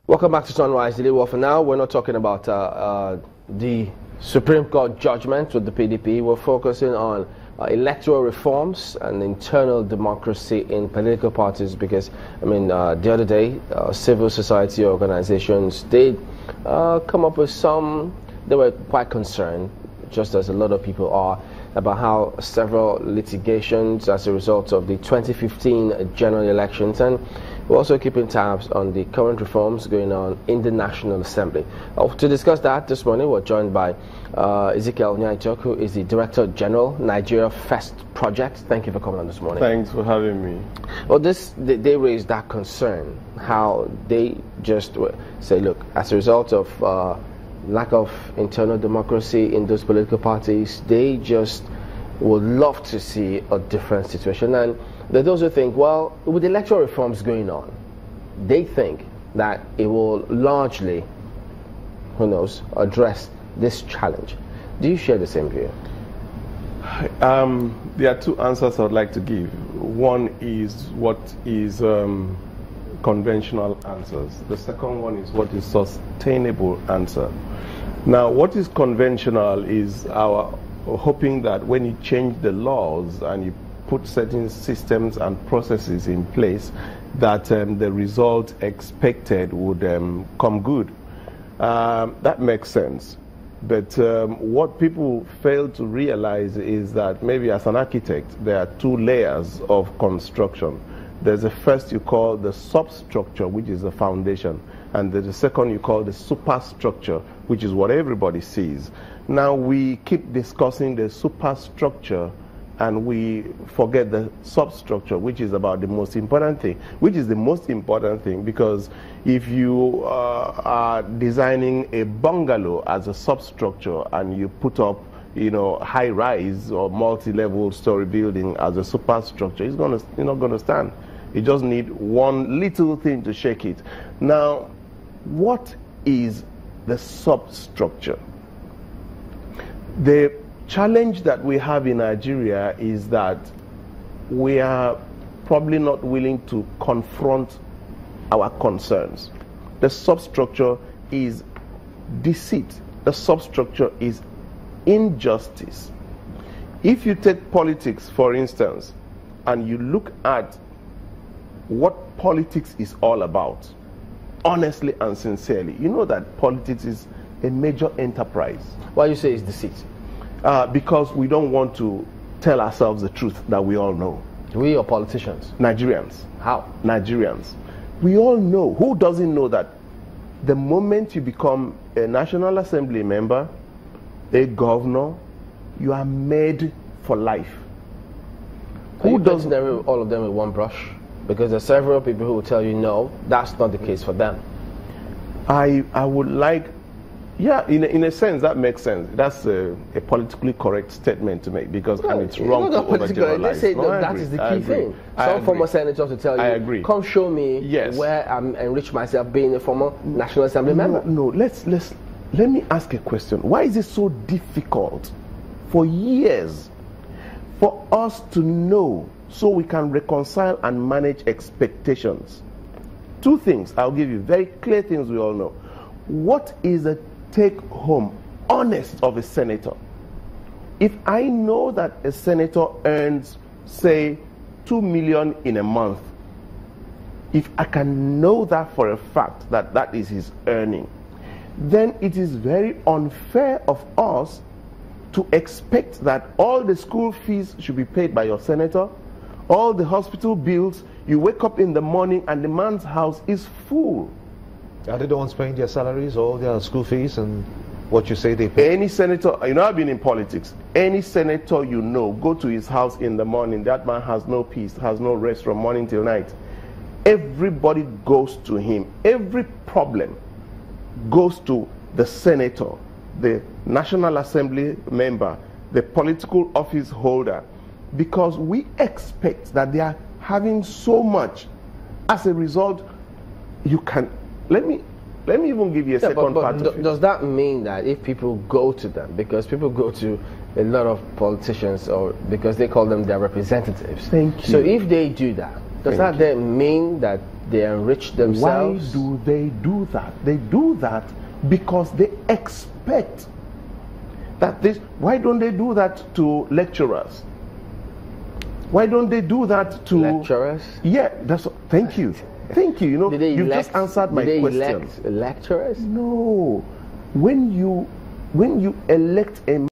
Welcome back to Sunrise Daily. Well, for now, we're not talking about the Supreme Court judgment with the PDP. We're focusing on electoral reforms and internal democracy in political parties because, the other day, civil society organizations did come up with they were quite concerned, just as a lot of people are, about how several litigations as a result of the 2015 general elections, and we're also keeping tabs on the current reforms going on in the National Assembly. To discuss that this morning, we're joined by Ezekiel Nyaitok, who is the Director General, Nigeria First Project. Thank you for coming on this morning. Thanks for having me. Well, they raised that concern, how they just say, look, as a result of lack of internal democracy in those political parties, they just would love to see a different situation. And there are those who think, well, with electoral reforms going on, they think that it will largely, who knows, address this challenge. Do you share the same view? There are two answers I'd like to give. One is what is conventional answers. The second one is what is sustainable answer. Now, what is conventional is our hoping that when you change the laws and you put certain systems and processes in place, that the result expected would come good. That makes sense. But what people fail to realize is that maybe as an architect, there are two layers of construction. There's the first you call the substructure, which is the foundation, and there's the second you call the superstructure, which is what everybody sees. Now we keep discussing the superstructure and we forget the substructure, which is about the most important thing, because if you are designing a bungalow as a substructure and you put up high-rise or multi-level story building as a superstructure, it's not going to stand. You just need one little thing to shake it. Now, what is the substructure? The challenge that we have in Nigeria is that we are probably not willing to confront our concerns. The substructure is deceit. The substructure is injustice. If you take politics, for instance, and you look at what politics is all about, honestly and sincerely, you know that politics is a major enterprise. Why you say it's deceit? Because we don't want to tell ourselves the truth that we all know. We are politicians? Nigerians. How? Nigerians. We all know. Who doesn't know that the moment you become a National Assembly member, a governor, you are made for life? Who doesn't all of them with one brush? Because there are several people who will tell you no, that's not the case for them. I would like, yeah, in a sense that makes sense. That's a politically correct statement to make, because and it's wrong to overgeneralize. Let's say that is the key thing. Some former senators will tell you, I agree. Come show me where I'm enriched myself being a former National Assembly member. No, let me ask a question. Why is it so difficult for years for us to know so we can reconcile and manage expectations? Two things I'll give you, very clear things we all know. What is the take home honest of a senator? If I know that a senator earns, say, 2 million in a month, if I can know that for a fact that that is his earning, then it is very unfair of us to expect that all the school fees should be paid by your senator, all the hospital bills, you wake up in the morning and the man's house is full. Are they the ones paying their salaries, all their school fees, and what you say they pay? Any senator, I've been in politics, any senator go to his house in the morning, that man has no peace, has no rest from morning till night. Everybody goes to him. Every problem goes to the senator, the National Assembly member, the political office holder, because we expect that they are having so much. As a result, you can, let me even give you a second part of it. Does that mean that if people go to them, because people go to a lot of politicians, or because they call them their representatives? Thank you. So if they do that, does that then mean that They enrich themselves. Why do they do that? They do that because they expect that this. Why don't they do that to lecturers? Why don't they do that to lecturers? Yeah, that's. Thank you. Thank you. You know, you just answered my question. Elect lecturers? No. When you elect a